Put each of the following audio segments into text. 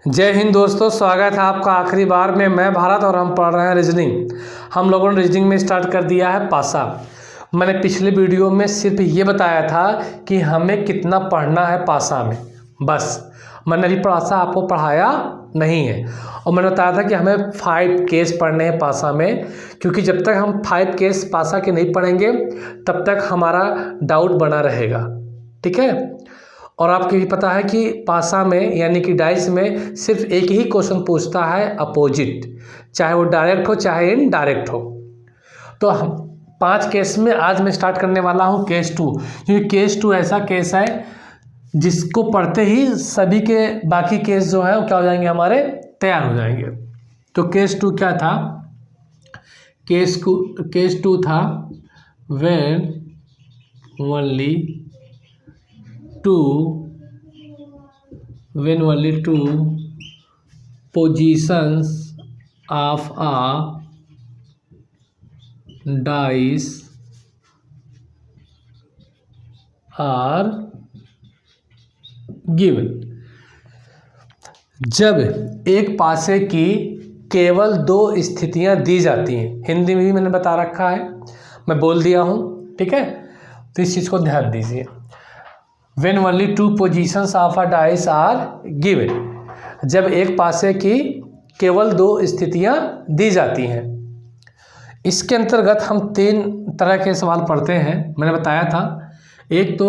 जय हिंद दोस्तों, स्वागत है आपका आखिरी बार में। मैं भारत और हम पढ़ रहे हैं रीजनिंग। हम लोगों ने रीजनिंग में स्टार्ट कर दिया है पासा। मैंने पिछले वीडियो में सिर्फ ये बताया था कि हमें कितना पढ़ना है पासा में, बस। मैंने अभी पासा आपको पढ़ाया नहीं है। और मैंने बताया था कि हमें 5 केस पढ़ने हैं पासा में, क्योंकि जब तक हम 5 केस पासा के नहीं पढ़ेंगे तब तक हमारा डाउट बना रहेगा। ठीक है। और आपको भी पता है कि पासा में यानी कि डाइस में सिर्फ एक ही क्वेश्चन पूछता है अपोजिट, चाहे वो डायरेक्ट हो चाहे इनडायरेक्ट हो। तो हम 5 केस में आज मैं स्टार्ट करने वाला हूँ केस 2, क्योंकि केस 2 ऐसा केस है जिसको पढ़ते ही सभी के बाकी केस जो है वो क्या हो जाएंगे, हमारे तैयार हो जाएंगे। तो केस 2 क्या था? केस 2 था when only two positions of a dice are given। जब एक पासे की केवल 2 स्थितियां दी जाती हैं, हिंदी में भी मैंने बता रखा है, मैं बोल दिया हूं, ठीक है। तो इस चीज़ को ध्यान दीजिए। When only 2 positions of a dice are given, जब एक पासे की केवल 2 स्थितियां दी जाती हैं। इसके अंतर्गत हम 3 तरह के सवाल पढ़ते हैं, मैंने बताया था। एक तो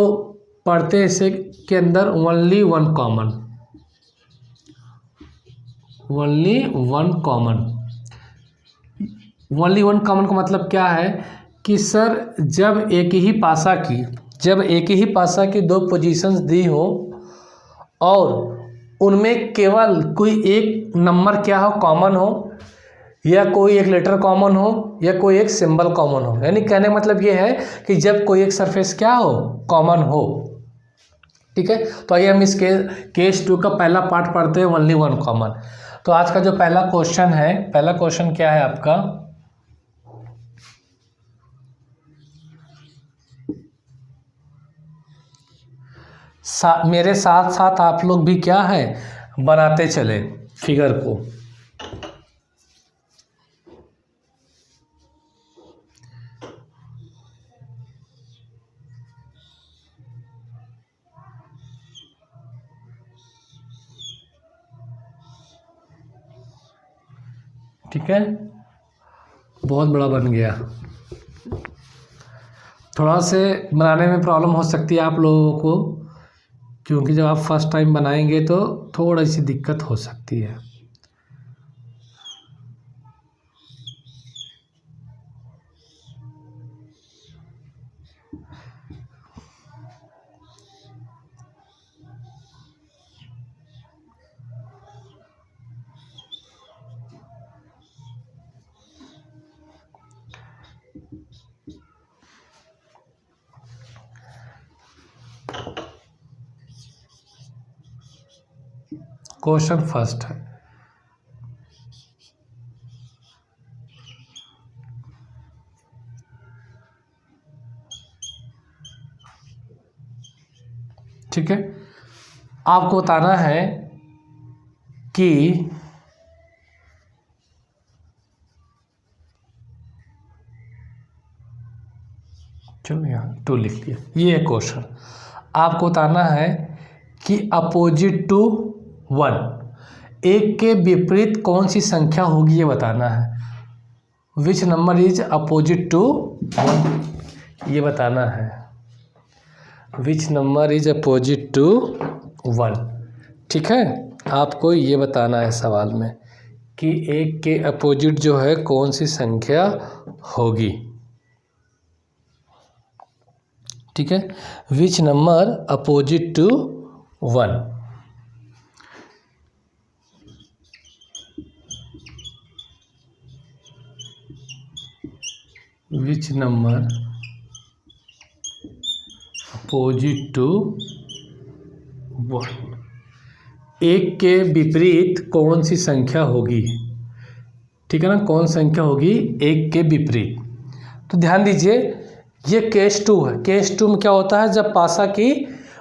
पढ़ते इसे के अंदर only one common का मतलब क्या है कि सर जब एक ही पासा की 2 पोजीशंस दी हो और उनमें केवल कोई एक नंबर क्या हो, कॉमन हो, या कोई एक लेटर कॉमन हो, या कोई एक सिंबल कॉमन हो। यानी कहने का मतलब ये है कि जब कोई एक सरफेस क्या हो, कॉमन हो। ठीक है। तो आइए हम इस केस 2 का पहला पार्ट पढ़ते हैं, ओनली वन कॉमन। तो आज का जो पहला क्वेश्चन क्या है आपका? मेरे साथ साथ आप लोग भी क्या है, बनाते चले फिगर को। ठीक है, बहुत बड़ा बन गया। थोड़ा से बनाने में प्रॉब्लम हो सकती है आप लोगों को, क्योंकि जब आप फर्स्ट टाइम बनाएंगे तो थोड़ी सी दिक्कत हो सकती है। क्वेश्चन फर्स्ट है, ठीक है। आपको बताना है कि चलो यहाँ 2 लिख लिया। ये क्वेश्चन आपको बताना है कि अपोजिट टू 1, एक के विपरीत कौन सी संख्या होगी, ये बताना है। Which number is opposite to 1, ये बताना है। Which number is opposite to 1, ठीक है। आपको ये बताना है सवाल में कि एक के अपोजिट जो है कौन सी संख्या होगी। ठीक है। Which number opposite to 1। Which number opposite to 1, एक के विपरीत कौन सी संख्या होगी। ठीक है ना, कौन संख्या होगी एक के विपरीत। तो ध्यान दीजिए, ये केस 2 है। केस 2 में क्या होता है, जब पासा की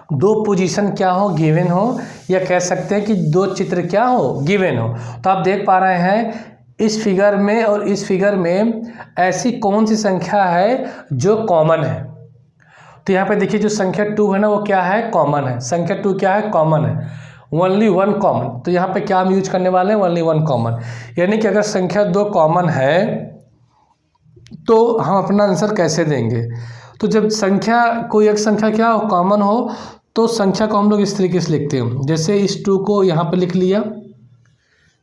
दो पोजीशन क्या हो, गिवन हो, या कह सकते हैं कि दो चित्र क्या हो, गिवन हो। तो आप देख पा रहे हैं इस फिगर में और इस फिगर में ऐसी कौन सी संख्या है जो कॉमन है। तो यहाँ पे देखिए जो संख्या 2 है ना वो क्या है, कॉमन है। संख्या 2 क्या है, कॉमन है, ओनली वन कॉमन। तो यहाँ पे क्या हम यूज करने वाले हैं, ओनली वन कॉमन। यानी कि अगर संख्या 2 कॉमन है तो हम अपना आंसर कैसे देंगे। तो जब संख्या कोई एक संख्या क्या हो, कॉमन हो, तो संख्या को हम लोग इस तरीके से लिखते हैं। जैसे इस 2 को यहाँ पे लिख लिया,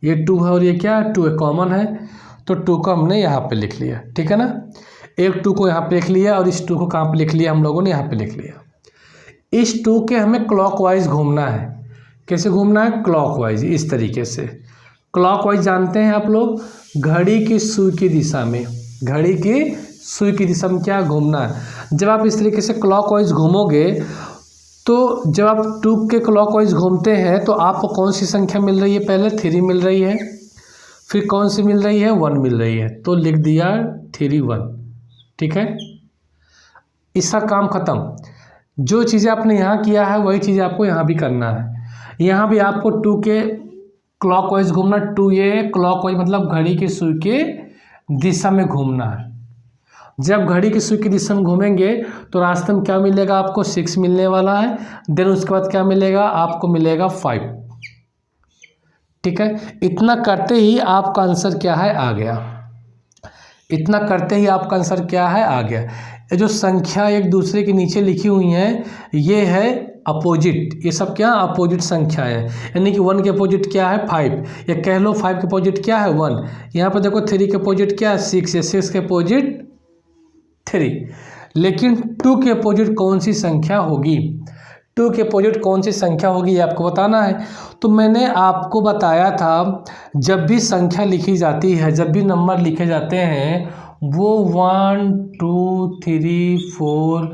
ये 2 है और ये क्या है, 2 है, कॉमन है, तो 2 को हमने यहाँ पे लिख लिया, ठीक है ना। एक 2 को यहाँ पे लिख लिया और इस 2 को कहाँ पे लिख लिया, हम लोगों ने यहाँ पे लिख लिया। इस 2 के हमें क्लॉकवाइज घूमना है। कैसे घूमना है, क्लॉकवाइज, इस तरीके से। क्लॉकवाइज जानते हैं आप लोग, घड़ी की सुई की दिशा में, घड़ी की सुई की दिशा में क्या घूमना है। जब आप इस तरीके से क्लॉकवाइज घूमोगे तो जब आप 2 के क्लॉकवाइज घूमते हैं तो आपको कौन सी संख्या मिल रही है, पहले 3 मिल रही है, फिर कौन सी मिल रही है, 1 मिल रही है, तो लिख दिया 3 1, ठीक है। इसका काम खत्म। जो चीज़ें आपने यहाँ किया है वही चीज़ें आपको यहाँ भी करना है। यहाँ भी आपको 2 के क्लॉकवाइज घूमना, 2 ये क्लॉकवाइज मतलब घड़ी की सुई के दिशा में घूमना है। जब घड़ी की सुई की दिशा में घूमेंगे तो रास्ते में क्या मिलेगा आपको, 6 मिलने वाला है। देन उसके बाद क्या मिलेगा, आपको मिलेगा 5, ठीक है। इतना करते ही आपका आंसर क्या है, आ गया। इतना करते ही आपका आंसर क्या है, आ गया। ये जो संख्या एक दूसरे के नीचे लिखी हुई हैं ये है अपोजिट, ये सब क्या अपोजिट संख्या है। यानी कि 1 के अपोजिट क्या है, 5, या कह लो 5 के अपोजिट क्या है, 1। यहाँ पर देखो 3 के अपोजिट क्या है, 6, या 6 के अपोजिट 3। लेकिन 2 के अपोजिट कौन सी संख्या होगी, 2 के अपोजिट कौन सी संख्या होगी ये आपको बताना है। तो मैंने आपको बताया था जब भी संख्या लिखी जाती है, जब भी नंबर लिखे जाते हैं वो 1 2 3 4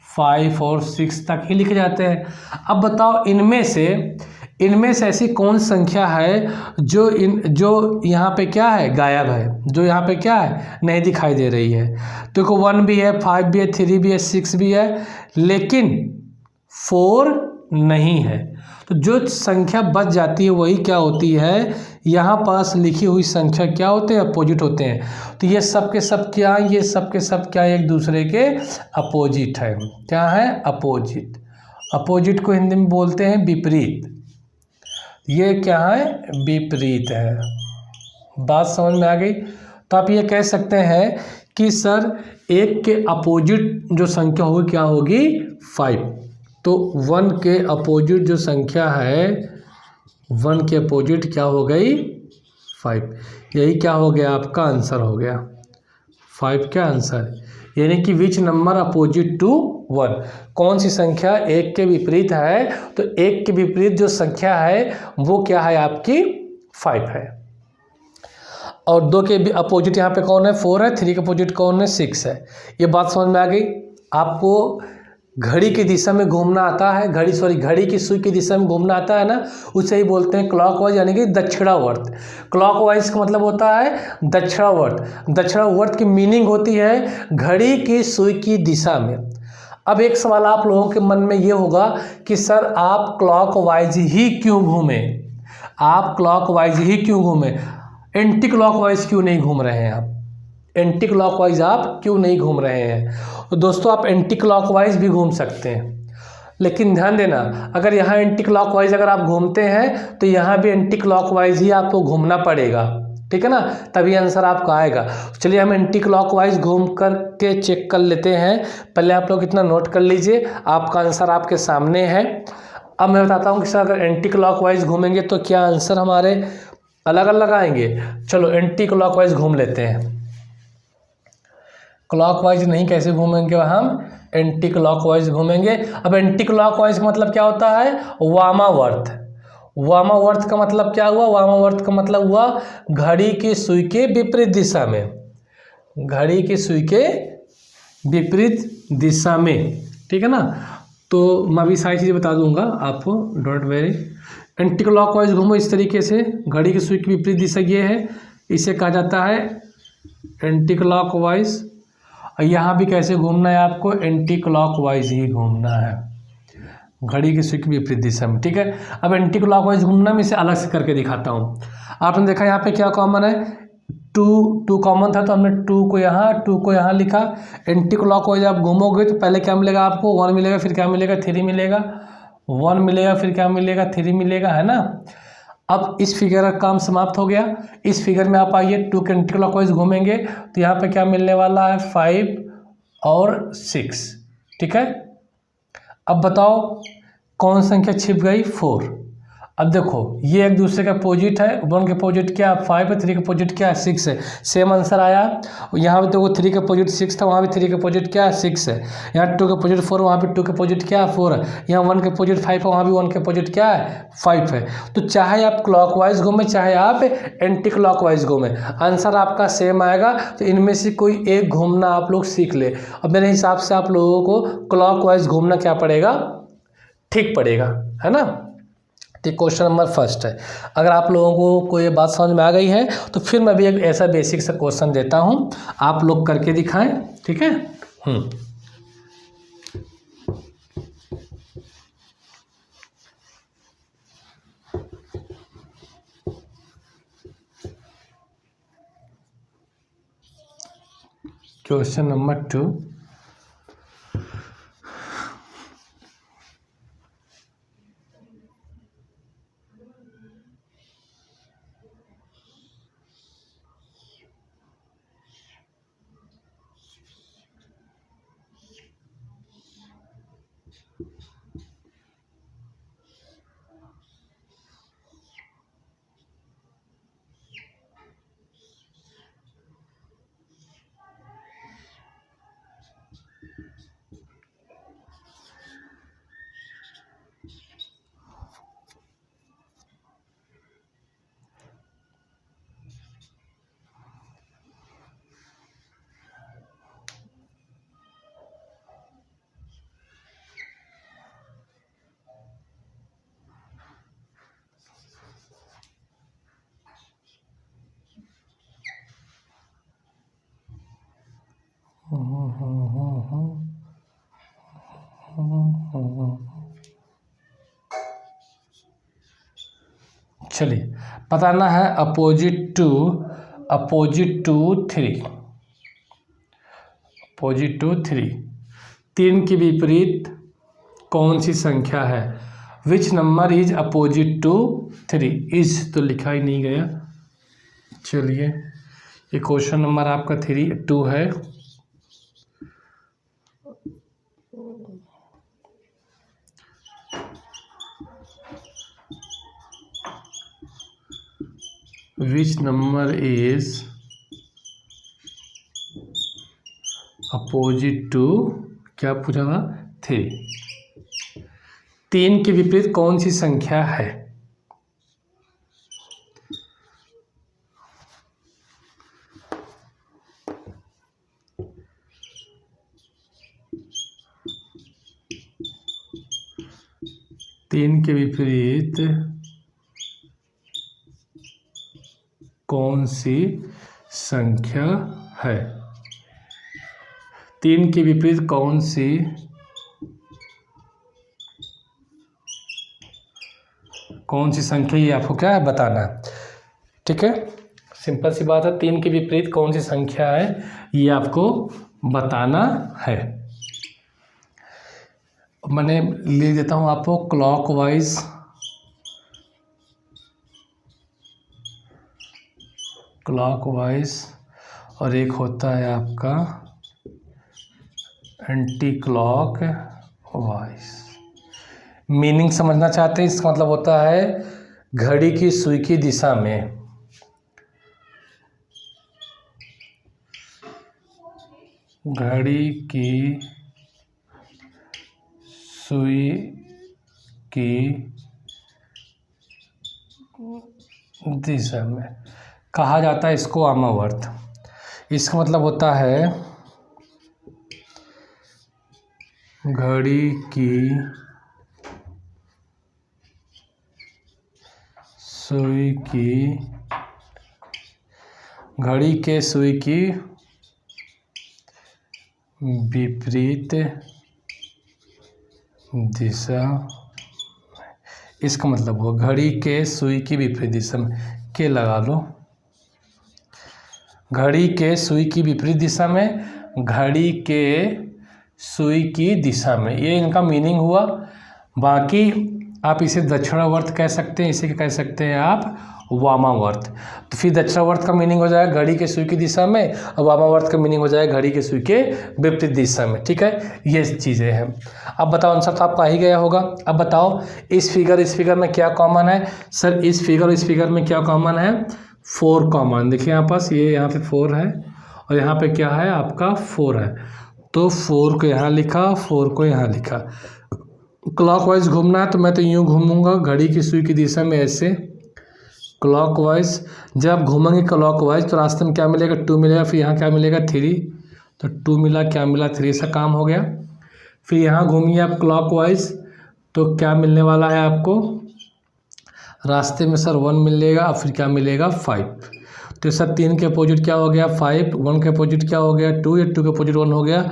5 और 6 तक ही लिखे जाते हैं। अब बताओ इनमें से ऐसी कौन संख्या है जो यहाँ पे क्या है, गायब है, जो यहाँ पे क्या है, नहीं दिखाई दे रही है। तो देखो 1 भी है, 5 भी है, 3 भी है, 6 भी है, लेकिन 4 नहीं है। तो जो संख्या बच जाती है वही क्या होती है, यहाँ पास लिखी हुई संख्या क्या होते हैं, अपोजिट होते हैं। तो ये सब के सब क्या, ये सब के सब क्या एक दूसरे के अपोजिट है। क्या है, अपोजिट। अपोजिट को हिंदी में बोलते हैं विपरीत। ये क्या है, विपरीत है। बात समझ में आ गई। तो आप ये कह सकते हैं कि सर 1 के अपोजिट जो संख्या होगी क्या होगी, 5। तो 1 के अपोजिट जो संख्या है, 1 के अपोजिट क्या हो गई, 5। यही क्या हो गया, आपका आंसर हो गया 5 का आंसर। यानी कि विच नंबर अपोजिट टू 1, कौन सी संख्या 1 के विपरीत है। तो 1 के विपरीत जो संख्या है वो क्या है, आपकी 5 है। और 2 के अपोजिट यहाँ पे कौन है, 4 है। 3 के अपोजिट कौन है, 6 है। ये बात समझ में आ गई। आपको घड़ी की दिशा में घूमना आता है, घड़ी की सुई की दिशा में घूमना आता है ना, उसे ही बोलते हैं क्लॉकवाइज, यानी कि दक्षिणावर्त। क्लॉकवाइज का मतलब होता है दक्षिणावर्त। दक्षिणावर्त की मीनिंग होती है घड़ी की सुई की दिशा में। अब एक सवाल आप लोगों के मन में ये होगा कि सर आप क्लॉकवाइज ही क्यों घूमें, आप क्लॉकवाइज ही क्यों घूमें, एंटी क्लॉकवाइज क्यों नहीं घूम रहे हैं आप, एंटी क्लॉकवाइज आप क्यों नहीं घूम रहे हैं। तो दोस्तों आप एंटी क्लॉकवाइज भी घूम सकते हैं, लेकिन ध्यान देना अगर यहाँ एंटी क्लॉकवाइज अगर आप घूमते हैं तो यहाँ भी एंटी क्लॉकवाइज ही आपको घूमना पड़ेगा, ठीक है ना, तभी आंसर आपका आएगा। चलिए हम एंटी क्लॉकवाइज घूम कर के चेक कर लेते हैं। पहले आप लोग इतना नोट कर लीजिए, आपका आंसर आपके सामने है। अब मैं बताता हूँ कि सर अगर एंटी क्लॉकवाइज घूमेंगे तो क्या आंसर हमारे अलग अलग आएंगे। चलो एंटी क्लॉकवाइज घूम लेते हैं। क्लॉकवाइज नहीं, कैसे घूमेंगे, हम एंटी क्लॉकवाइज घूमेंगे। अब एंटी क्लॉकवाइज का मतलब क्या होता है, वामावर्त। वामावर्त का मतलब क्या हुआ, वामावर्त का मतलब हुआ घड़ी की सुई के विपरीत दिशा में, घड़ी की सुई के विपरीत दिशा में, ठीक है ना। तो मैं अभी सारी चीज़ें बता दूंगा आपको, डोंट वेरी। एंटी क्लॉकवाइज घूमो इस तरीके से, घड़ी की सुई की विपरीत दिशा ये है, इसे कहा जाता है एंटी क्लॉकवाइज। यहाँ भी कैसे घूमना है आपको, एंटी क्लॉकवाइज ही घूमना है, घड़ी की सुई की विपरीत दिशा में, ठीक है। अब एंटी क्लॉकवाइज घूमना मैं इसे अलग से करके दिखाता हूँ। आपने देखा यहाँ पे क्या कॉमन है, टू कॉमन था, तो हमने टू को यहाँ लिखा। एंटी क्लॉकवाइज आप घूमोगे तो पहले क्या मिलेगा आपको, 1 मिलेगा, फिर क्या मिलेगा, 3 मिलेगा, 1 मिलेगा, फिर क्या मिलेगा, 3 मिलेगा, है ना। अब इस फिगर का काम समाप्त हो गया। इस फिगर में आप आइए, 2 के एंटी क्लॉकवाइज घूमेंगे तो यहाँ पे क्या मिलने वाला है, 5 और 6, ठीक है। अब बताओ कौन संख्या छिप गई, 4। अब देखो ये एक दूसरे का अपोजिट है, 1 के अपोजिट क्या 5 है, 3 के अपोजिट क्या 6 है, सेम आंसर आया। यहाँ पे देखो 3 के अपोजिट 6 था, वहाँ भी 3 के अपोजिट क्या 6 है। यहाँ 2 के अपोजिट 4, वहाँ पे 2 के अपोजिट क्या 4 है। यहाँ 1 के अपोजिट 5 है, वहाँ भी 1 के अपोजिट क्या है 5 है। तो चाहे आप क्लॉकवाइज घूमें चाहे आप एंटी क्लॉकवाइज घूमें, आंसर आपका सेम आएगा। तो इनमें से कोई एक घूमना आप लोग सीख ले। अब मेरे हिसाब से आप लोगों को क्लॉकवाइज घूमना क्या पड़ेगा, ठीक पड़ेगा, है ना। तो क्वेश्चन नंबर फर्स्ट है। अगर आप लोगों को ये बात समझ में आ गई है तो फिर मैं भी एक ऐसा बेसिक सा क्वेश्चन देता हूँ, आप लोग करके दिखाएं, ठीक है। क्वेश्चन नंबर 2, चलिए बताना है अपोजिट टू 3, 3 के विपरीत कौन सी संख्या है। Which number is opposite to 3, is तो लिखा ही नहीं गया। चलिए ये क्वेश्चन नंबर आपका 2 है। Which number is opposite to, क्या पूछा था, 3। 3 के विपरीत कौन सी संख्या है। तीन के विपरीत कौन सी संख्या है। 3 के विपरीत कौन सी संख्या, ये आपको क्या है बताना है, ठीक है। सिंपल सी बात है, 3 के विपरीत कौन सी संख्या है ये आपको बताना है। मैंने लिख देता हूँ आपको क्लॉकवाइज और एक होता है आपका एंटी क्लॉकवाइज। मीनिंग समझना चाहते हैं, इसका मतलब होता है घड़ी की सुई की दिशा में। घड़ी की सुई की दिशा में कहा जाता है इसको वामावर्त। इसका मतलब होता है घड़ी की सुई की विपरीत दिशा, इसका मतलब वो घड़ी के सुई की विपरीत दिशा में, के लगा लो, घड़ी के सुई की विपरीत दिशा में, घड़ी के सुई की दिशा में, ये इनका मीनिंग हुआ। बाकी आप इसे दक्षिणावर्त कह सकते हैं, इसे कह सकते हैं आप वामावर्त। तो फिर दक्षिणावर्त का मीनिंग हो जाएगा घड़ी के सुई की दिशा में, और वामावर्त का मीनिंग हो जाएगा घड़ी के सुई के विपरीत दिशा में। ठीक है, ये चीज़ें हैं। अब बताओ, आंसर तो आपका आ ही गया होगा। अब बताओ इस फिगर में क्या कॉमन है। सर इस फिगर में क्या कॉमन है, 4 कॉमन। देखिए यहाँ पास, ये यहाँ पे 4 है और यहाँ पे क्या है आपका 4 है, तो 4 को यहाँ लिखा, 4 को यहाँ लिखा। क्लॉकवाइज घूमना है तो मैं तो यूँ घूमूंगा घड़ी की सुई की दिशा में, ऐसे क्लॉकवाइज। जब आप घूमेंगे क्लॉकवाइज तो रास्ते में क्या मिलेगा, 2 मिलेगा, फिर यहाँ क्या मिलेगा 3, तो 2 मिला, क्या मिला 3, सा काम हो गया। फिर यहाँ घूमिए आप क्लॉकवाइज, तो क्या मिलने वाला है आपको रास्ते में सर 1 मिलेगा, और फिर क्या मिलेगा 5। तो सर 3 के अपोजिट क्या हो गया 5, 1 के अपोजिट क्या हो गया 2, या 2 के अपोजिट 1 हो गया,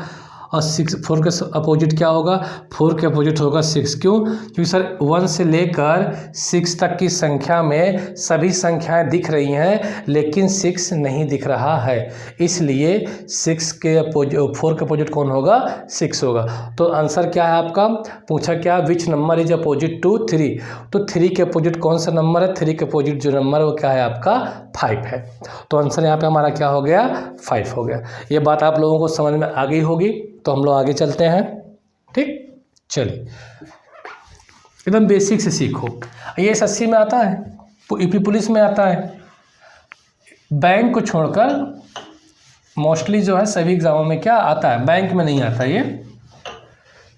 और 4 के अपोजिट क्या होगा, 4 के अपोजिट होगा 6। क्यों, क्योंकि सर 1 से लेकर 6 तक की संख्या में सभी संख्याएं दिख रही हैं, लेकिन 6 नहीं दिख रहा है, इसलिए 4 के अपोजिट कौन होगा, 6 होगा। तो आंसर क्या है आपका, पूछा क्या, which number is opposite to 3, तो 3 के अपोजिट कौन सा नंबर है, 3 के अपोजिट जो नंबर है वो क्या है आपका 5 है। तो आंसर यहाँ पे हमारा क्या हो गया 5 हो गया। ये बात आप लोगों को समझ में आ गई होगी, तो हम लोग आगे चलते हैं। ठीक, चलिए एकदम बेसिक से सीखो। ये एसएससी में आता है, यूपी पुलिस में आता है, बैंक को छोड़कर मोस्टली जो है सभी एग्जामों में क्या आता है, बैंक में नहीं आता, ये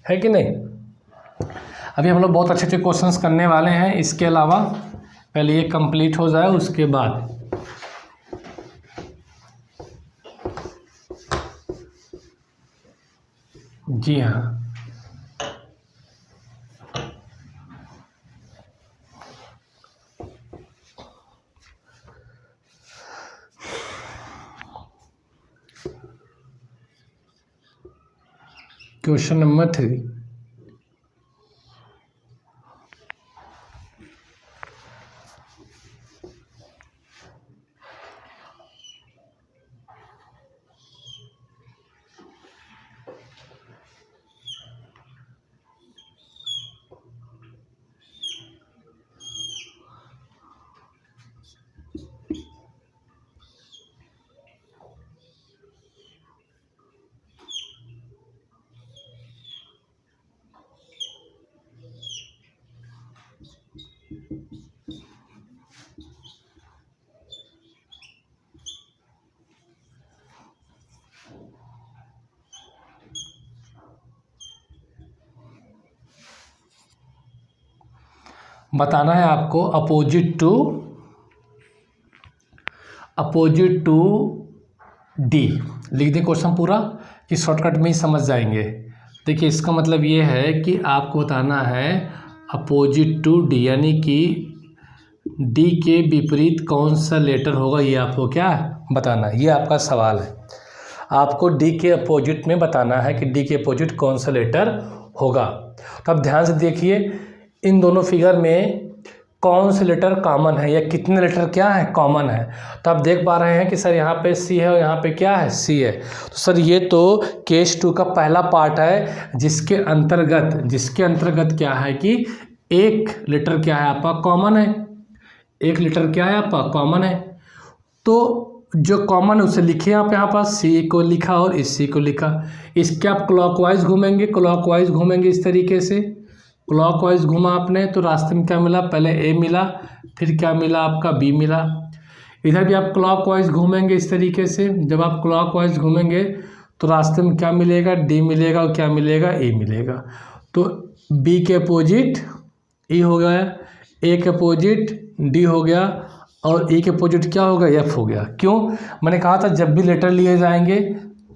है कि नहीं। अभी हम लोग बहुत अच्छे अच्छे क्वेश्चंस करने वाले हैं, इसके अलावा पहले ये कंप्लीट हो जाए, उसके बाद जी हाँ क्वेश्चन नंबर 3, बताना है आपको अपोजिट टू डी। लिख दें क्वेश्चन पूरा कि शॉर्टकट में ही समझ जाएंगे। देखिए इसका मतलब ये है कि आपको बताना है अपोजिट टू डी, यानी कि डी के विपरीत कौन सा लेटर होगा, ये आपको क्या बताना है, ये आपका सवाल है। आपको डी के अपोजिट में बताना है कि डी के अपोजिट कौन सा लेटर होगा। तो अब ध्यान से देखिए इन दोनों फिगर में कौन से लेटर कॉमन है या कितने लेटर क्या है कॉमन है। तो आप देख पा रहे हैं कि सर यहाँ पे सी है और यहाँ पे क्या है सी है। तो सर ये तो केस 2 का पहला पार्ट है, जिसके अंतर्गत क्या है कि एक लेटर क्या है आपका कॉमन है, एक लेटर क्या है आपका कॉमन है। तो जो कॉमन है उसे लिखे आप यहाँ पास, सी को लिखा और इस सी को लिखा। इसके आप क्लॉकवाइज घूमेंगे इस तरीके से। क्लॉकवाइज घूमा आपने तो रास्ते में क्या मिला, पहले ए मिला, फिर क्या मिला आपका बी मिला। इधर भी आप क्लॉकवाइज घूमेंगे इस तरीके से। जब आप क्लॉकवाइज घूमेंगे तो रास्ते में क्या मिलेगा, डी मिलेगा और क्या मिलेगा, ए मिलेगा। तो बी के अपोजिट ई हो गया, ए के अपोजिट डी हो गया और ए के अपोजिट क्या होगा, एफ हो गया। क्यों, मैंने कहा था जब भी लेटर लिए जाएंगे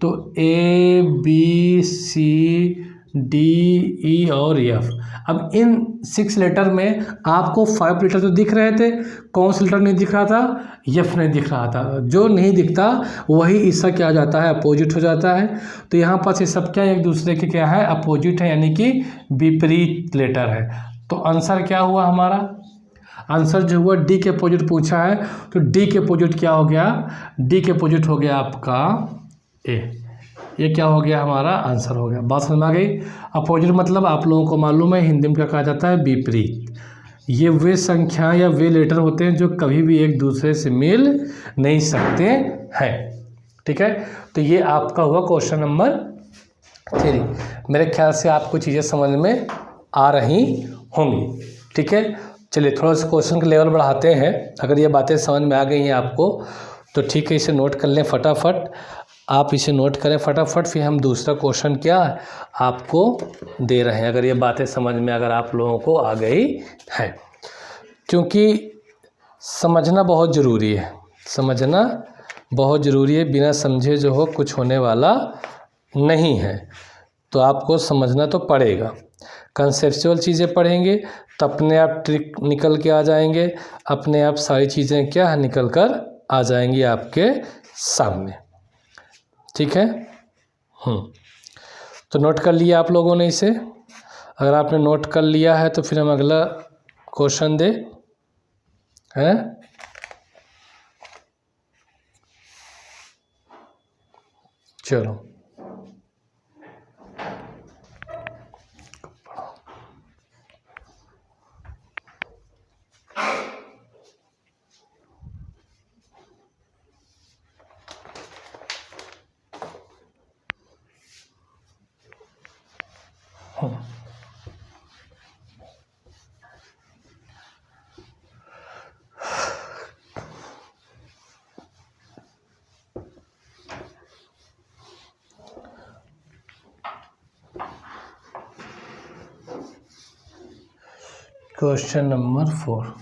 तो ए बी सी डी, ई और एफ। अब इन 6 लेटर में आपको 5 लेटर तो दिख रहे थे, कौन सा लेटर नहीं दिख रहा था? एफ नहीं दिख रहा था। जो नहीं दिखता वही इसका क्या हो जाता है? अपोजिट हो जाता है। तो यहाँ पर ये सब क्या एक दूसरे के क्या है? अपोजिट है, यानी कि विपरीत लेटर है। तो आंसर क्या हुआ हमारा? आंसर जो हुआ डी के अपोजिट पूछा है, तो डी के अपोजिट क्या हो गया? डी के अपोजिट हो गया आपका ए। ये क्या हो गया? हमारा आंसर हो गया। बात समझ में आ गई? अपोजिट मतलब आप लोगों को मालूम है हिंदी में क्या कहा जाता है? विपरीत। ये वे संख्या या वे लेटर होते हैं जो कभी भी एक दूसरे से मिल नहीं सकते हैं। ठीक है, तो ये आपका हुआ क्वेश्चन नंबर 3। मेरे ख्याल से आपको चीज़ें समझ में आ रही होंगी। ठीक है, चलिए थोड़ा सा क्वेश्चन का लेवल बढ़ाते हैं। अगर ये बातें समझ में आ गई हैं आपको तो ठीक है, इसे नोट कर लें फटाफट। आप इसे नोट करें फटाफट, फिर हम दूसरा क्वेश्चन क्या आपको दे रहे हैं, अगर ये बातें समझ में अगर आप लोगों को आ गई है। क्योंकि समझना बहुत ज़रूरी है, समझना बहुत ज़रूरी है। बिना समझे जो हो कुछ होने वाला नहीं है, तो आपको समझना तो पड़ेगा। कंसेप्चुअल चीज़ें पढ़ेंगे तो अपने आप ट्रिक निकल के आ जाएंगे, अपने आप सारी चीज़ें क्या है निकल कर आ जाएंगी आपके सामने। ठीक है, तो नोट कर लिया आप लोगों ने इसे? अगर आपने नोट कर लिया है तो फिर हम अगला क्वेश्चन दे हैं। चलो क्वेश्चन नंबर 4।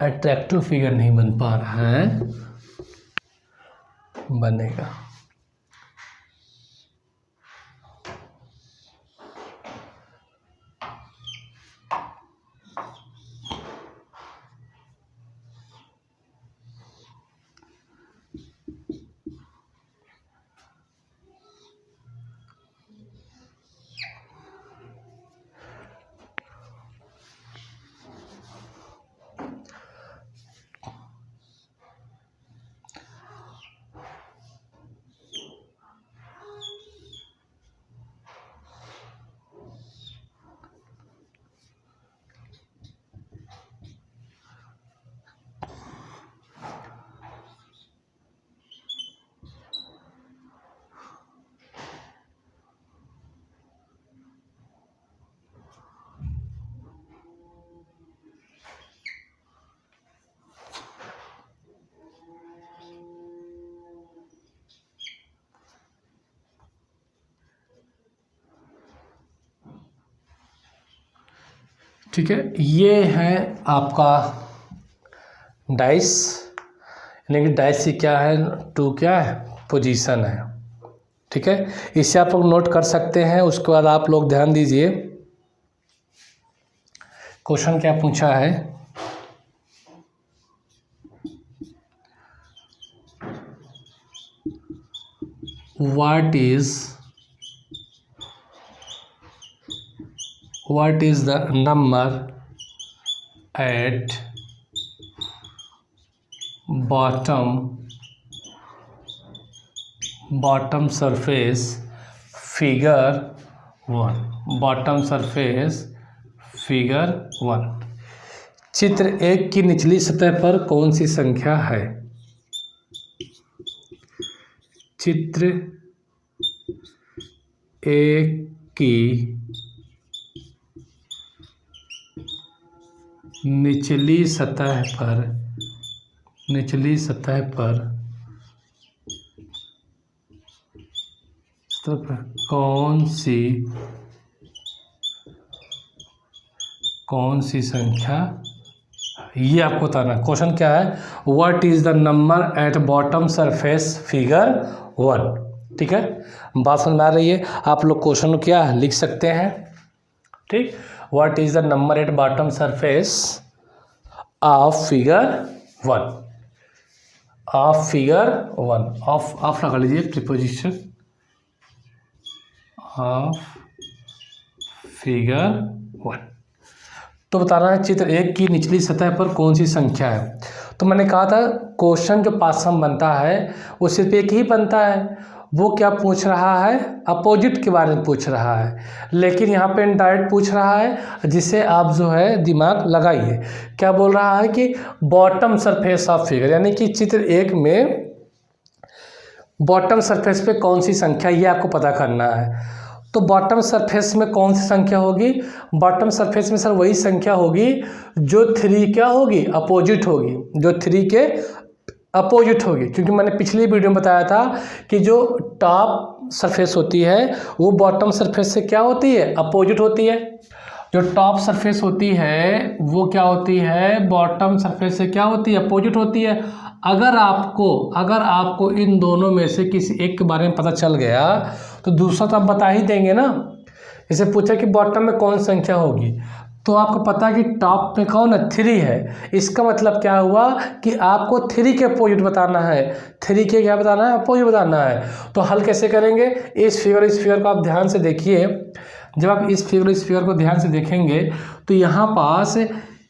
अट्रैक्टिव फिगर नहीं बन पा रहा है, बनेगा। ठीक है, ये है आपका डाइस, यानी कि डाइस की क्या है? 2 क्या है? पोजीशन है। ठीक है, इसे आप लोग नोट कर सकते हैं। उसके बाद आप लोग ध्यान दीजिए, क्वेश्चन क्या पूछा है? What is the number at bottom surface figure 1? bottom surface figure 1, चित्र 1 की निचली सतह पर कौन सी संख्या है? चित्र 1 की निचली सतह पर सतह पर कौन सी संख्या, ये आपको बताना है। क्वेश्चन क्या है, what is the number at bottom surface figure 1। ठीक है, बात समझ में आ रही है। आप लोग क्वेश्चन को क्या लिख सकते हैं, ठीक। What is the number at bottom surface of figure 1, of figure 1, of लगा लीजिए प्रीपोजिशन, ऑफ फिगर 1। तो बताना है चित्र 1 की निचली सतह पर कौन सी संख्या है। तो मैंने कहा था क्वेश्चन जो पासम बनता है वो सिर्फ एक ही बनता है, वो क्या पूछ रहा है, अपोजिट के बारे में पूछ रहा है। लेकिन यहाँ पे इनडायरेक्ट पूछ रहा है, जिसे आप जो है दिमाग लगाइए। क्या बोल रहा है कि बॉटम सरफेस ऑफ फिगर, यानी कि चित्र 1 में बॉटम सरफेस पे कौन सी संख्या, ये आपको पता करना है। तो बॉटम सरफेस में कौन सी संख्या होगी, बॉटम सरफेस में सर वही संख्या होगी जो 3 क्या होगी, अपोजिट होगी, जो 3 के अपोजिट होगी। क्योंकि मैंने पिछली वीडियो में बताया था कि जो टॉप सरफेस होती है वो बॉटम सरफेस से क्या होती है, अपोजिट होती है। जो टॉप सरफेस होती है वो क्या होती है, बॉटम सरफेस से क्या होती है, अपोजिट होती है। अगर आपको इन दोनों में से किसी एक के बारे में पता चल गया तो दूसरा तो आप बता ही देंगे ना। जैसे पूछा कि बॉटम में कौन संख्या होगी, तो आपको पता है कि टॉप में कौन है, 3 है। इसका मतलब क्या हुआ कि आपको 3 के अपोजिट बताना है, 3 के क्या बताना है, अपोजिट बताना है। तो हल कैसे करेंगे, इस फिगर को आप ध्यान से देखिए। जब आप इस फिगर को ध्यान से देखेंगे तो यहाँ पास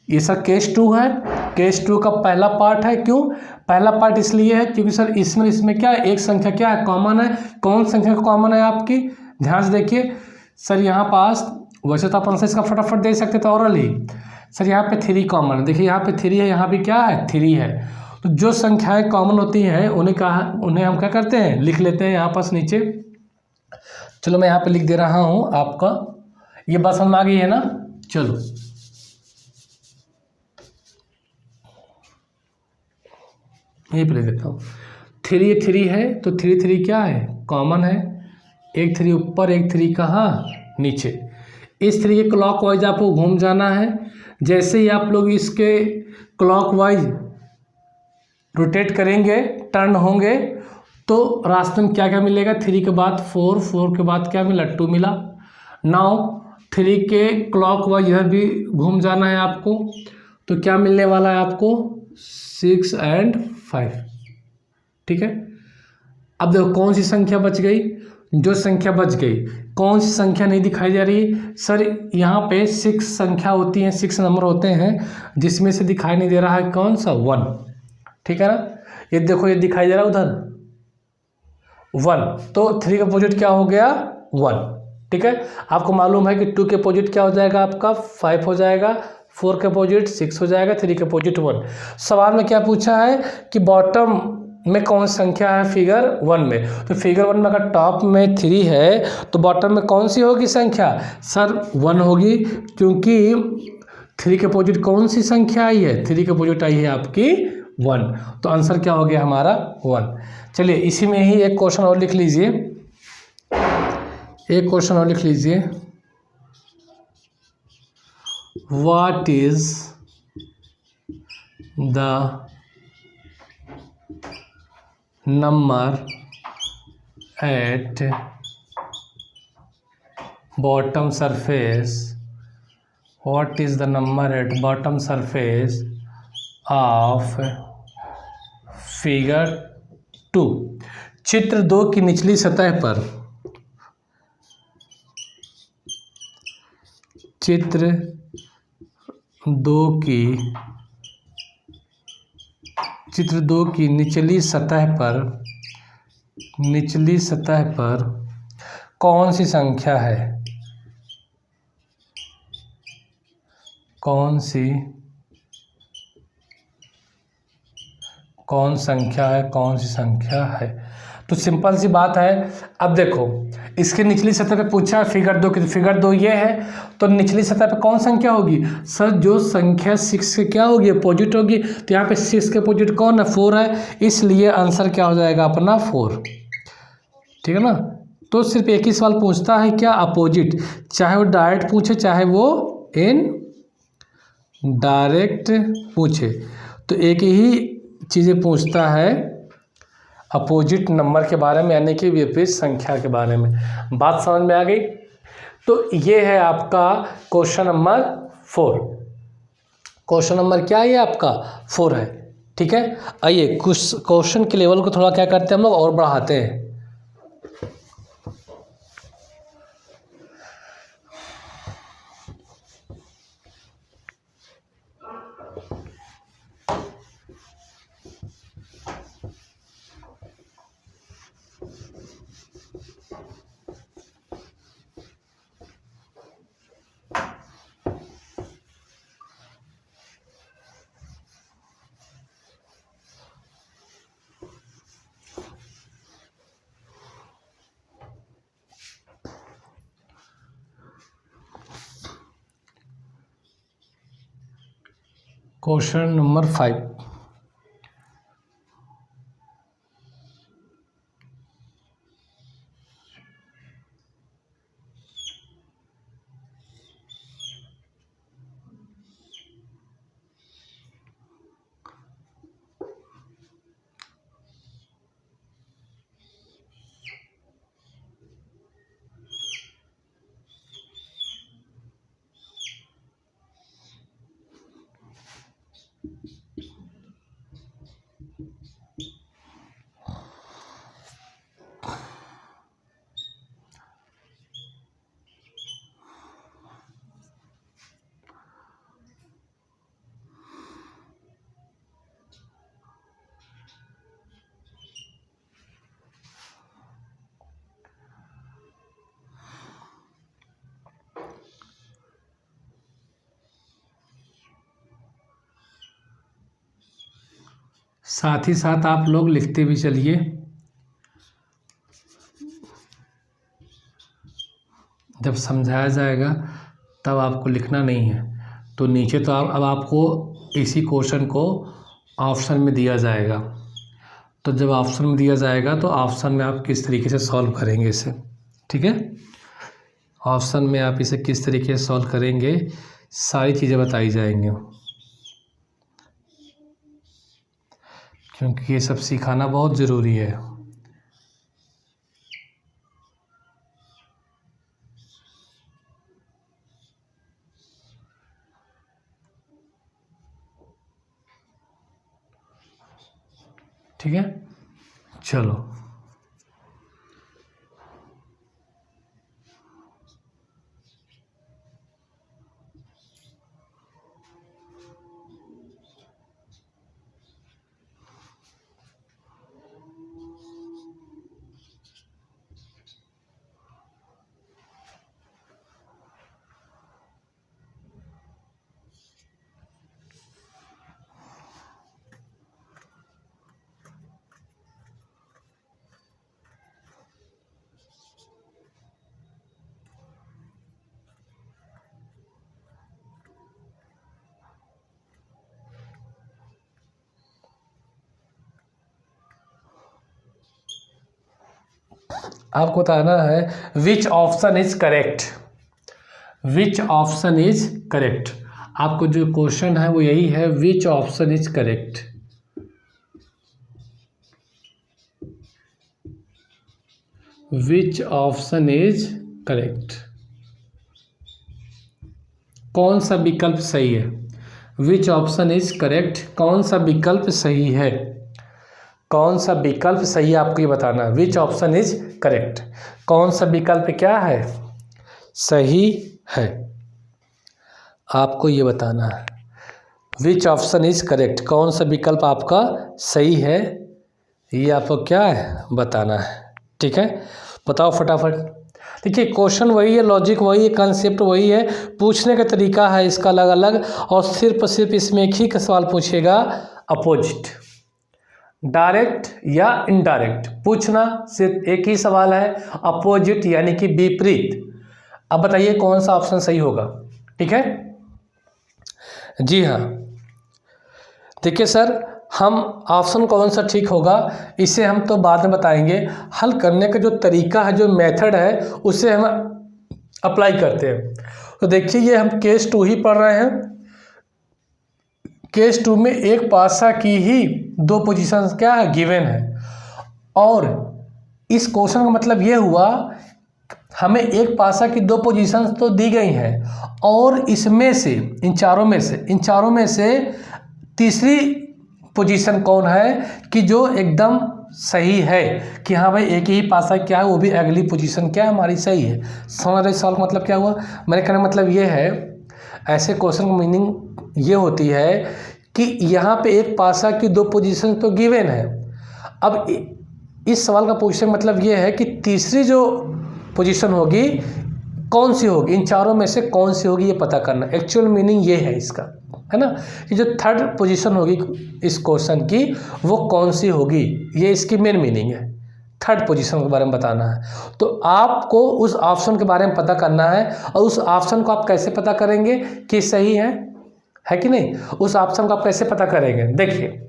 ये सर केस 2 है, केस 2 का पहला पार्ट है। क्यों पहला पार्ट, इसलिए है क्योंकि सर इसमें क्या है, एक संख्या क्या है, कॉमन है। कौन संख्या कॉमन है आपकी, ध्यान से देखिए सर। यहाँ पास वैसे तो आप आंसर इसका फटाफट दे सकते थे ओरली, सर यहाँ पे 3 कॉमन है। देखिए यहाँ पे 3 है, यहाँ भी क्या है, 3 है। तो जो संख्याएं कॉमन होती हैं उन्हें हम क्या करते हैं, लिख लेते हैं यहाँ पास नीचे। चलो मैं यहाँ पे लिख दे रहा हूँ आपका, ये बात समझ में आ गई है ना। चलो यहीं पे लिख देता हूँ, 3 है तो 3 क्या है, कॉमन है। एक 3 ऊपर, एक 3 कहाँ, नीचे। इस 3 के क्लॉक वाइज आपको घूम जाना है। जैसे ही आप लोग इसके क्लॉक वाइज रोटेट करेंगे, टर्न होंगे, तो रास्ते में क्या क्या मिलेगा, 3 के बाद 4, 4 के बाद क्या मिला, 2 मिला। नाउ 3 के क्लॉक वाइज इधर भी घूम जाना है आपको, तो क्या मिलने वाला है आपको, 6 और 5। ठीक है, अब देखो कौन सी संख्या बच गई, जो संख्या बच गई, कौन सी संख्या नहीं दिखाई जा रही सर, यहाँ पे 6 संख्या होती हैं, 6 नंबर होते हैं, जिसमें से दिखाई नहीं दे रहा है कौन सा, 1। ठीक है ना, ये देखो ये दिखाई दे रहा है उधर 1, तो 3 का अपोजिट क्या हो गया, 1। ठीक है, आपको मालूम है कि 2 के अपोजिट क्या हो जाएगा आपका, 5 हो जाएगा, 4 के अपोजिट 6 हो जाएगा, 3 के अपोजिट 1। सवाल में क्या पूछा है कि बॉटम में कौन सी संख्या है फिगर 1 में, तो फिगर 1 में अगर टॉप में 3 है तो बॉटम में कौन सी होगी संख्या, सर 1 होगी। क्योंकि 3 के अपोजिट कौन सी संख्या आई है, 3 के अपोजिट आई है आपकी 1, तो आंसर क्या हो गया हमारा 1। चलिए इसी में ही एक क्वेश्चन और लिख लीजिए, एक क्वेश्चन और लिख लीजिए, what is the number at bottom surface, what is the number at bottom surface of figure 2। चित्र 2 की निचली सतह पर, चित्र 2 की निचली सतह पर कौन सी संख्या है, कौन सी संख्या है। तो सिंपल सी बात है। अब देखो इसके निचली सतह पे पूछा है फिगर 2 की, तो फिगर 2 ये है, तो निचली सतह पे कौन संख्या होगी, सर जो संख्या 6 के क्या होगी, अपोजिट होगी। तो यहाँ पे 6 के अपोजिट कौन है, 4 है, इसलिए आंसर क्या हो जाएगा अपना 4। ठीक है ना, तो सिर्फ एक ही सवाल पूछता है क्या, अपोजिट, चाहे वो डायरेक्ट पूछे चाहे वो इन डायरेक्ट पूछे, तो एक ही चीज़ें पूछता है अपोजिट नंबर के बारे में, यानी कि विपरीत संख्या के बारे में। बात समझ में आ गई। तो ये है आपका क्वेश्चन नंबर 4। क्वेश्चन नंबर क्या है, ये आपका 4 है। ठीक है, आइए कुछ क्वेश्चन के लेवल को थोड़ा क्या करते हैं हम लोग और बढ़ाते हैं। Question number 5। साथ ही साथ आप लोग लिखते भी चलिए। जब समझाया जाएगा तब आपको लिखना नहीं है, तो नीचे तो अब आपको इसी क्वेश्चन को ऑप्शन में दिया जाएगा, तो जब ऑप्शन में दिया जाएगा तो ऑप्शन में आप किस तरीके से सॉल्व करेंगे इसे। ठीक है, ऑप्शन में आप इसे किस तरीके से सॉल्व करेंगे सारी चीज़ें बताई जाएंगी, क्योंकि ये सब सिखाना बहुत ज़रूरी है। ठीक है, चलो आपको बताना है which option is correct, which option is correct. आपको जो क्वेश्चन है वो यही है, which option is correct. Which option is correct, कौन सा विकल्प सही है। विच ऑप्शन इज करेक्ट, कौन सा विकल्प सही है, कौन सा विकल्प सही है आपको ये बताना है। विच ऑप्शन इज करेक्ट, कौन सा विकल्प क्या है, सही है, आपको ये बताना है। विच ऑप्शन इज करेक्ट, कौन सा विकल्प आपका सही है, ये आपको क्या है बताना है। ठीक है, बताओ फटाफट। देखिए क्वेश्चन वही है, लॉजिक वही है, कंसेप्ट वही है, पूछने का तरीका है इसका अलग अलग, और सिर्फ इसमें एक ही का सवाल पूछेगा, अपोजिट, डायरेक्ट या इनडायरेक्ट पूछना, सिर्फ एक ही सवाल है, अपोजिट यानी कि विपरीत। अब बताइए कौन सा ऑप्शन सही होगा। ठीक है, जी हाँ, देखिए सर हम ऑप्शन कौन सा ठीक होगा इसे हम तो बाद में बताएंगे। हल करने का जो तरीका है, जो मेथड है, उसे हम अप्लाई करते हैं। तो देखिए ये हम केस 2 ही पढ़ रहे हैं। केस 2 में एक पासा की ही 2 पोजीशन क्या है, गिवन है। और इस क्वेश्चन का मतलब ये हुआ हमें एक पासा की 2 पोजीशंस तो दी गई हैं और इसमें से इन चारों में से तीसरी पोजीशन कौन है कि जो एकदम सही है कि हाँ भाई एक ही पासा क्या है, वो भी अगली पोजीशन क्या है हमारी सही है। समझ रहे सवाल का मतलब क्या हुआ? मेरे कहने का मतलब ये है, ऐसे क्वेश्चन की मीनिंग ये होती है कि यहाँ पे एक पासा की 2 पोजीशन तो गिवन है। अब इस सवाल का पूछने का मतलब ये है कि तीसरी जो पोजीशन होगी कौन सी होगी, इन चारों में से कौन सी होगी ये पता करना। एक्चुअल मीनिंग ये है इसका, है ना, कि जो थर्ड पोजीशन होगी इस क्वेश्चन की वो कौन सी होगी, ये इसकी मेन मीनिंग है। थर्ड पोजीशन के बारे में बताना है, तो आपको उस ऑप्शन के बारे में पता करना है। और उस ऑप्शन को आप कैसे पता करेंगे कि सही है कि नहीं? उस ऑप्शन को आप कैसे पता करेंगे? देखिए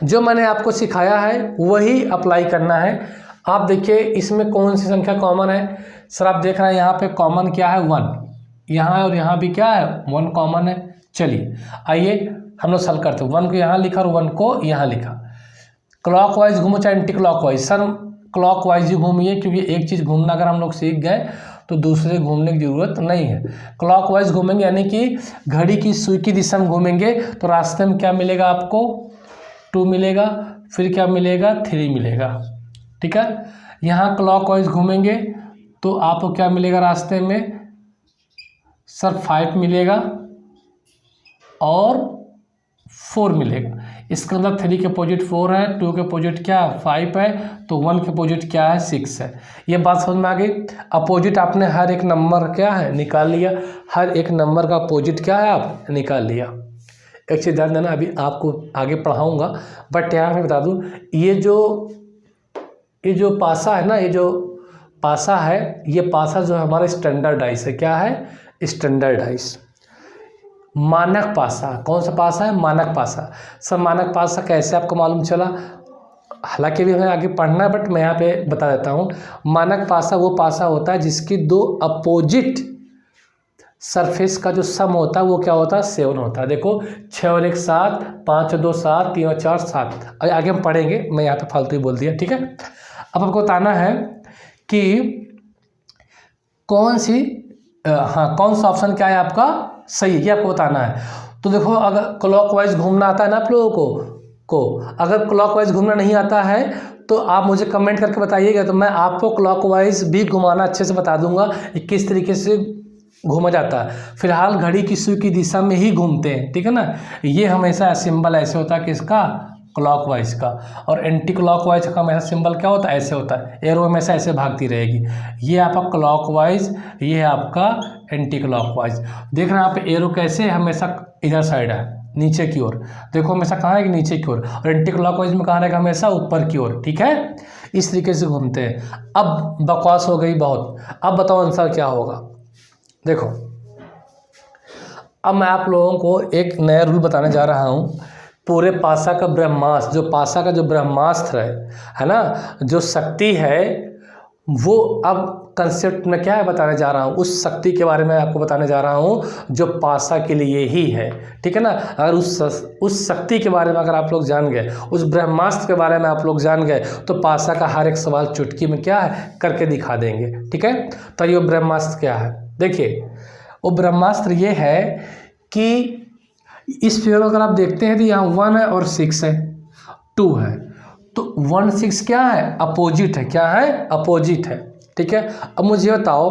जो मैंने आपको सिखाया है वही अप्लाई करना है। आप देखिए इसमें कौन सी संख्या कॉमन है। सर आप देख रहे हैं यहाँ पे कॉमन क्या है, 1 यहाँ और यहाँ भी क्या है, 1 कॉमन है। चलिए आइए हम लोग सॉल्व करते हैं। 1 को यहाँ लिखा और 1 को यहाँ लिखा। क्लॉकवाइज घूमो चाहे एंटी क्लॉकवाइज, सर क्लॉकवाइज ही घूमिए क्योंकि एक चीज़ घूमना अगर हम लोग सीख गए तो दूसरे घूमने की ज़रूरत नहीं है। क्लॉकवाइज घूमेंगे यानी कि घड़ी की सुई की दिशा में घूमेंगे तो रास्ते में क्या मिलेगा आपको, 2 मिलेगा, फिर क्या मिलेगा, 3 मिलेगा। ठीक है, यहाँ क्लॉकवाइज घूमेंगे तो आपको क्या मिलेगा रास्ते में, सर 5 मिलेगा और 4 मिलेगा। इसका मतलब 3 के अपोजिट 4 है, 2 के अपोजिट क्या 5 है, तो 1 के अपोजिट क्या है, 6 है। ये बात समझ में आ गई। अपोजिट आपने हर एक नंबर क्या है निकाल लिया, हर एक नंबर का अपोजिट क्या है आप निकाल लिया। एक चीज़ ध्यान देना, अभी आपको आगे पढ़ाऊँगा बट यहाँ मैं बता दूँ, ये जो पासा है ना, ये जो पासा है, ये पासा जो हमारा स्टैंडर्डाइज है, क्या है, स्टैंडर्डाइज मानक पासा। कौन सा पासा है, मानक पासा। सर मानक पासा कैसे आपको मालूम चला? हालांकि भी हमें आगे पढ़ना है बट मैं यहाँ पे बता देता हूँ। मानक पासा वो पासा होता है जिसकी 2 अपोजिट सरफेस का जो सम होता है वो क्या होता है, 7 होता है। देखो 6 और 1 7, 5 और 2 7, 3 और 4 7। आगे हम पढ़ेंगे, मैं यहाँ पे फालतू ही बोल दिया। ठीक है, अब आपको बताना है कि कौन सा ऑप्शन क्या है आपका सही है, ये आपको बताना है। तो देखो अगर क्लॉकवाइज घूमना आता है ना आप लोगों को अगर क्लॉकवाइज घूमना नहीं आता है तो आप मुझे कमेंट करके बताइएगा, तो मैं आपको क्लॉकवाइज भी घुमाना अच्छे से बता दूंगा किस तरीके से घूमा जाता है। फिलहाल घड़ी की सुई की दिशा में ही घूमते हैं, ठीक है ना। ये हमेशा सिंबल ऐसे होता है कि इसका क्लॉकवाइज का, और एंटी क्लॉकवाइज का हमेशा सिंबल क्या होता है, ऐसे होता है। एरो हमेशा ऐसे भागती रहेगी। ये आपका क्लॉकवाइज, ये है आपका एंटी क्लॉकवाइज। देख रहे हैं आप एरो कैसे हमेशा इधर साइड है, नीचे की ओर। देखो हमेशा कहाँ है कि नीचे की ओर, और एंटी क्लॉकवाइज में कहाँ रहेगा, हमेशा ऊपर की ओर। ठीक है, इस तरीके से घूमते हैं। अब बकवास हो गई बहुत, अब बताओ आंसर क्या होगा। देखो अब मैं आप लोगों को एक नया रूल बताने जा रहा हूँ। पूरे पासा का ब्रह्मास्त्र, जो पासा का जो ब्रह्मास्त्र है ना, जो शक्ति है वो अब कंसेप्ट में क्या है बताने जा रहा हूँ, उस शक्ति के बारे में आपको बताने जा रहा हूँ जो पासा के लिए ही है। ठीक है ना, अगर उस शक्ति के बारे में अगर आप लोग जान गए, उस ब्रह्मास्त्र के बारे में आप लोग जान गए तो पासा का हर एक सवाल चुटकी में क्या है करके दिखा देंगे। ठीक है, तो ये ब्रह्मास्त्र क्या है, देखिए वो ब्रह्मास्त्र ये है कि इस फिगर अगर आप देखते हैं तो यहाँ 1 है और 6 है, 2 है, तो 1 6 क्या है, अपोजिट है। क्या है, अपोजिट है। ठीक है, अब मुझे बताओ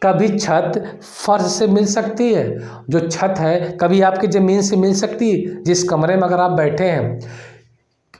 कभी छत फर्श से मिल सकती है, जो छत है कभी आपकी ज़मीन से मिल सकती है। जिस कमरे में अगर आप बैठे हैं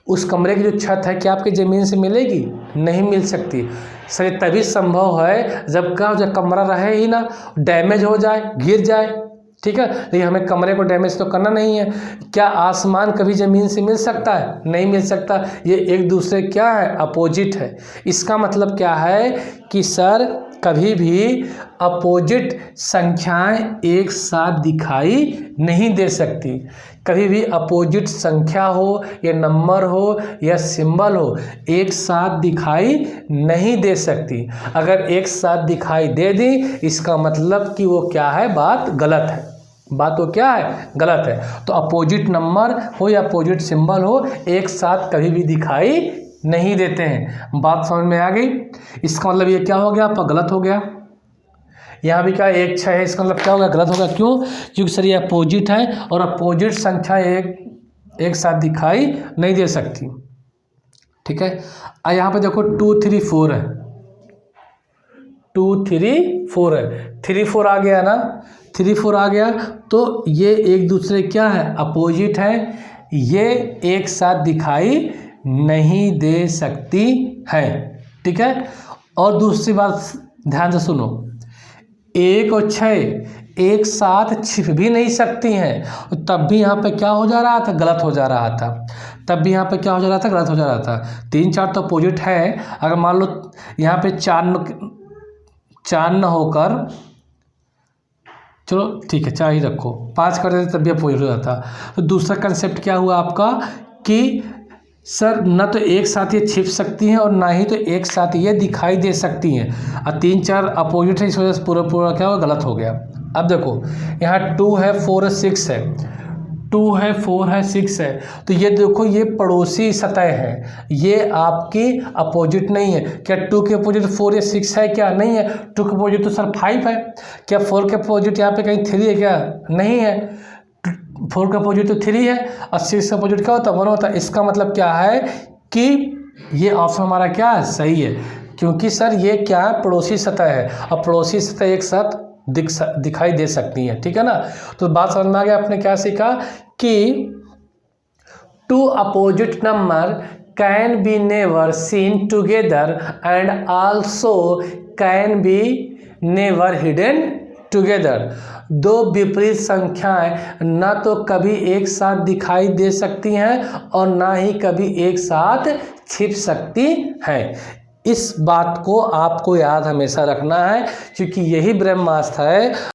उस कमरे की जो छत है क्या आपकी ज़मीन से मिलेगी, नहीं मिल सकती। सर तभी संभव है जब कमरा रहे ही ना, डैमेज हो जाए, गिर जाए। ठीक है, लेकिन हमें कमरे को डैमेज तो करना नहीं है। क्या आसमान कभी ज़मीन से मिल सकता है, नहीं मिल सकता। ये एक दूसरे क्या है, अपोजिट है। इसका मतलब क्या है कि सर कभी भी अपोजिट संख्याएं एक साथ दिखाई नहीं दे सकती। कभी भी अपोजिट संख्या हो या नंबर हो या सिंबल हो एक साथ दिखाई नहीं दे सकती। अगर एक साथ दिखाई दे दी इसका मतलब कि वो क्या है, बात गलत है। बात तो क्या है, गलत है। तो अपोजिट नंबर हो या अपोजिट सिंबल हो एक साथ कभी भी दिखाई नहीं देते हैं। बात समझ में आ गई। इसका मतलब ये क्या हो गया, आपका गलत हो गया। यहाँ भी क्या 1 6 है, इसका मतलब क्या होगा, गलत होगा। क्यों? क्योंकि सर ये अपोजिट है और अपोजिट संख्या एक साथ दिखाई नहीं दे सकती। ठीक है। यहाँ पे देखो 2 3 4 है, 2 3 4 है, 3 4 आ गया ना, 3 4 आ गया तो ये एक दूसरे क्या है, अपोजिट है। ये एक साथ दिखाई नहीं दे सकती है। ठीक है। और दूसरी बात ध्यान से सुनो, 1 और 6 एक साथ छिप भी नहीं सकती हैं। तब भी यहाँ पे क्या हो जा रहा था, गलत हो जा रहा था। तब भी यहाँ पे क्या हो जा रहा था, गलत हो जा रहा था। 3 4 तो अपोजिट है। अगर मान लो यहाँ पे 4 न होकर, चलो ठीक है 4 ही रखो, 5 कर देते तब भी अपोजिट हो जाता। तो दूसरा कंसेप्ट क्या हुआ आपका कि सर न तो एक साथ ये छिप सकती हैं और ना ही तो एक साथ ये दिखाई दे सकती हैं। और 3 4 अपोजिट है, इस वजह से पूरा क्या हुआ, गलत हो गया। अब देखो यहाँ 2 है 4 है 6 है, 2 है 4 है 6 है, तो ये देखो ये पड़ोसी सतह है, ये आपकी अपोजिट नहीं है। क्या 2 के अपोजिट 4 या 6 है क्या? नहीं है। 2 के अपोजिट तो सर 5 है। क्या 4 के अपोजिट यहाँ पे कहीं 3 है क्या? नहीं है। 4 का अपोजिट तो 3 है और 6 का अपोजिट क्या होता है, 1 होता है। इसका मतलब क्या है कि ये ऑप्शन हमारा क्या है, सही है। क्योंकि सर ये क्या है, पड़ोसी सतह है और पड़ोसी सतह एक साथ दिखाई दे सकती है। ठीक है ना। तो बात समझ में आ गया। आपने क्या सीखा कि 2 opposite number can be never seen together and also can be never hidden together. 2 विपरीत संख्याएं ना तो कभी एक साथ दिखाई दे सकती हैं और ना ही कभी एक साथ छिप सकती हैं। इस बात को आपको याद हमेशा रखना है क्योंकि यही ब्रह्मास्त्र है।